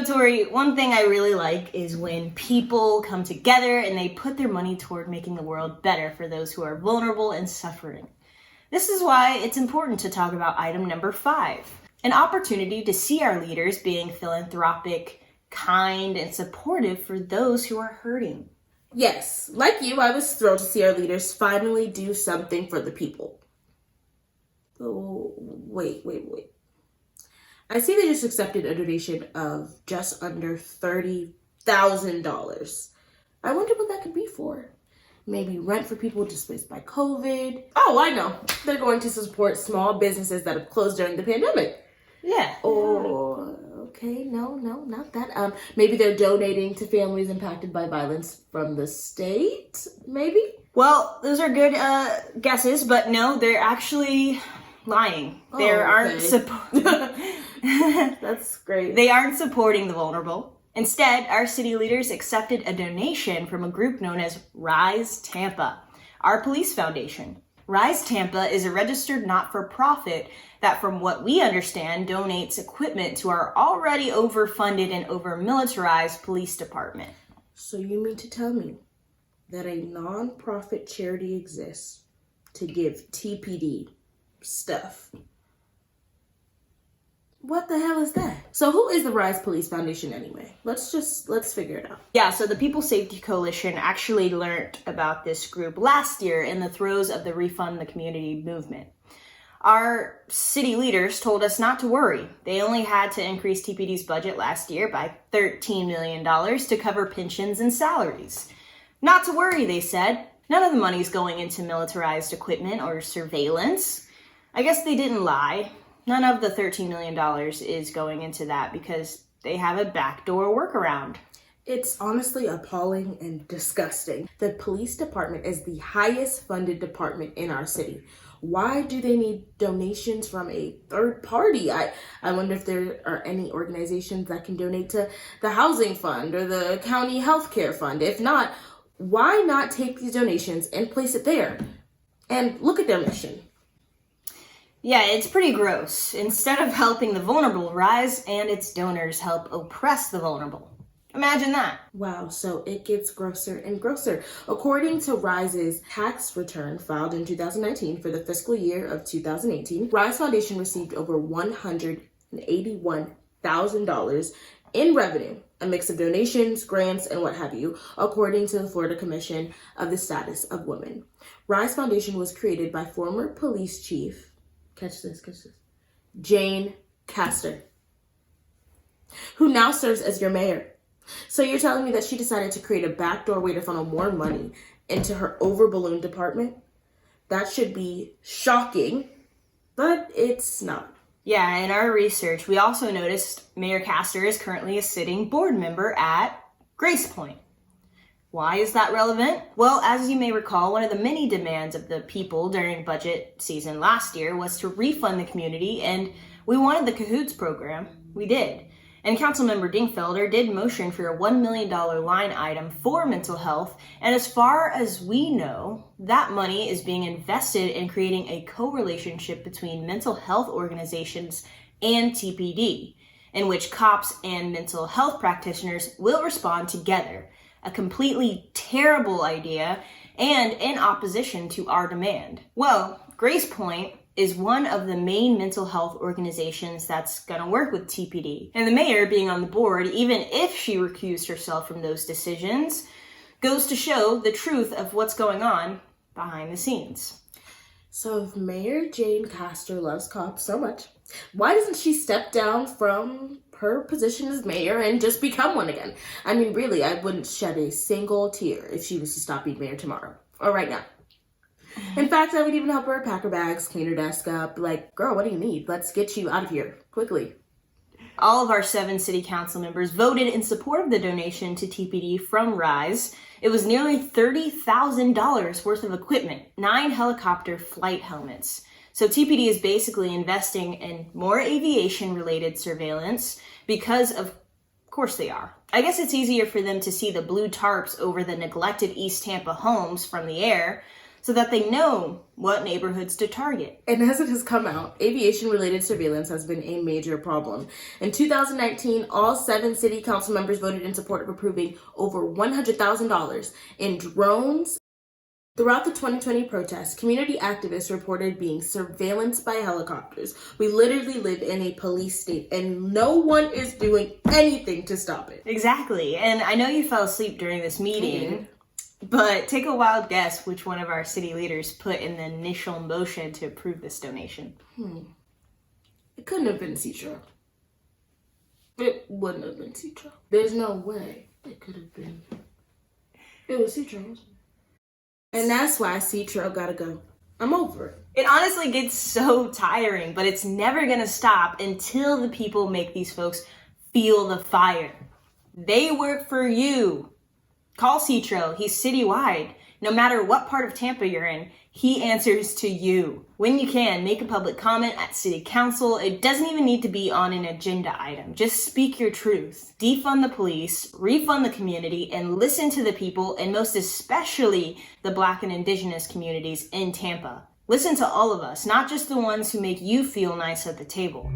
Tori, one thing I really like is when people come together and they put their money toward making the world better for those who are vulnerable and suffering. This is why it's important to talk about item number 5, an opportunity to see our leaders being philanthropic, kind, and supportive for those who are hurting. Yes, like you, I was thrilled to see our leaders finally do something for the people. Oh, wait. I see they just accepted a donation of just under $30,000. I wonder what that could be for. Maybe rent for people displaced by COVID. Oh, I know. They're going to support small businesses that have closed during the pandemic. Yeah. Or, okay, no, not that. Maybe they're donating to families impacted by violence from the state, maybe? Well, those are good guesses, but no, they're actually lying. That's great. They aren't supporting the vulnerable. Instead, our city leaders accepted a donation from a group known as Rise Tampa, our police foundation. Rise Tampa is a registered not-for-profit that, from what we understand, donates equipment to our already overfunded and over-militarized police department. So you mean to tell me that a non-profit charity exists to give TPD stuff? What the hell is that? So who is the Rise Police Foundation anyway? Let's figure it out. Yeah, so the People Safety Coalition actually learned about this group last year in the throes of the Refund the Community movement. Our city leaders told us not to worry. They only had to increase TPD's budget last year by $13 million to cover pensions and salaries. Not to worry, they said. None of the money's going into militarized equipment or surveillance. I guess they didn't lie. None of the $13 million is going into that because they have a backdoor workaround. It's honestly appalling and disgusting. The police department is the highest funded department in our city. Why do they need donations from a third party? I wonder if there are any organizations that can donate to the housing fund or the county healthcare fund. If not, why not take these donations and place it there? And look at their mission. Yeah, it's pretty gross. Instead of helping the vulnerable, Rise and its donors help oppress the vulnerable. Imagine that. Wow, so it gets grosser and grosser. According to Rise's tax return filed in 2019 for the fiscal year of 2018, Rise Foundation received over $181,000 in revenue, a mix of donations, grants, and what have you, according to the Florida Commission of the Status of Women. Rise Foundation was created by former police chief, catch this, Jane Castor, who now serves as your mayor. So you're telling me that she decided to create a backdoor way to funnel more money into her over-ballooned department? That should be shocking, but it's not. Yeah, in our research, we also noticed Mayor Castor is currently a sitting board member at Grace Point. Why is that relevant? Well, as you may recall, one of the many demands of the people during budget season last year was to refund the community, and we wanted the Cahoots program. We did. And Councilmember Dingfelder did motion for a $1 million line item for mental health. And as far as we know, that money is being invested in creating a co-relationship between mental health organizations and TPD, in which cops and mental health practitioners will respond together. A completely terrible idea and in opposition to our demand. Well, Grace Point is one of the main mental health organizations that's going to work with TPD. And the mayor being on the board, even if she recused herself from those decisions, goes to show the truth of what's going on behind the scenes. So if Mayor Jane Castor loves cops so much, why doesn't she step down from her position as mayor and just become one again? I mean, really, I wouldn't shed a single tear if she was to stop being mayor tomorrow or right now. In fact, I would even help her pack her bags, clean her desk up. Like, girl, what do you need? Let's get you out of here quickly. All of our 7 city council members voted in support of the donation to TPD from Rise. It was nearly $30,000 worth of equipment, 9 helicopter flight helmets. So TPD is basically investing in more aviation-related surveillance because of course they are. I guess it's easier for them to see the blue tarps over the neglected East Tampa homes from the air. so that they know what neighborhoods to target. And as it has come out, aviation-related surveillance has been a major problem. In 2019, all 7 city council members voted in support of approving over $100,000 in drones. Throughout the 2020 protests, community activists reported being surveillanced by helicopters. We literally live in a police state, and no one is doing anything to stop it. Exactly. And I know you fell asleep during this meeting, but take a wild guess which one of our city leaders put in the initial motion to approve this donation. It couldn't have been Citro. It wouldn't have been Citro. There's no way it could have been. It was Citro, wasn't it? And that's why Citro gotta go. I'm over it. It honestly gets so tiring, but it's never gonna stop until the people make these folks feel the fire. They work for you. Call Citro. He's citywide. No matter what part of Tampa you're in, he answers to you. When you can, make a public comment at city council. It doesn't even need to be on an agenda item. Just speak your truth. Defund the police, refund the community, and listen to the people, and most especially the Black and Indigenous communities in Tampa. Listen to all of us, not just the ones who make you feel nice at the table.